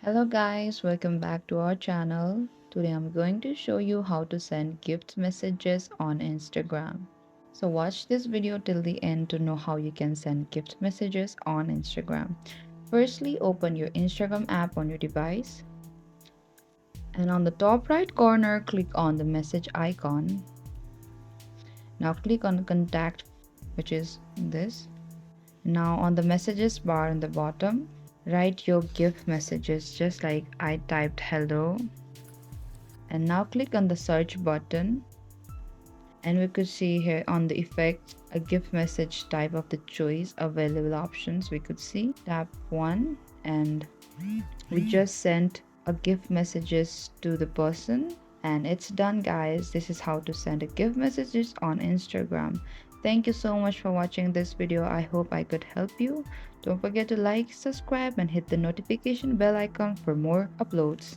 Hello guys, welcome back to our channel. Today I'm going to show you how to send gift messages on Instagram. So watch this video till the end to know how you can send gift messages on Instagram. Firstly, open your Instagram app on your device and on the top right corner click on the message icon. Now click on contact, which is this. Now on the messages bar in the bottom, write your gift messages just like I typed hello. And now click on the search button and we could see here on the effect a gift message type of the choice available options. We could see tap 1 and we just sent a gift messages to the person and it's done guys. This is how to send a gift messages on Instagram. Thank you so much for watching this video. I hope I could help you. Don't forget to like, subscribe and hit the notification bell icon for more uploads.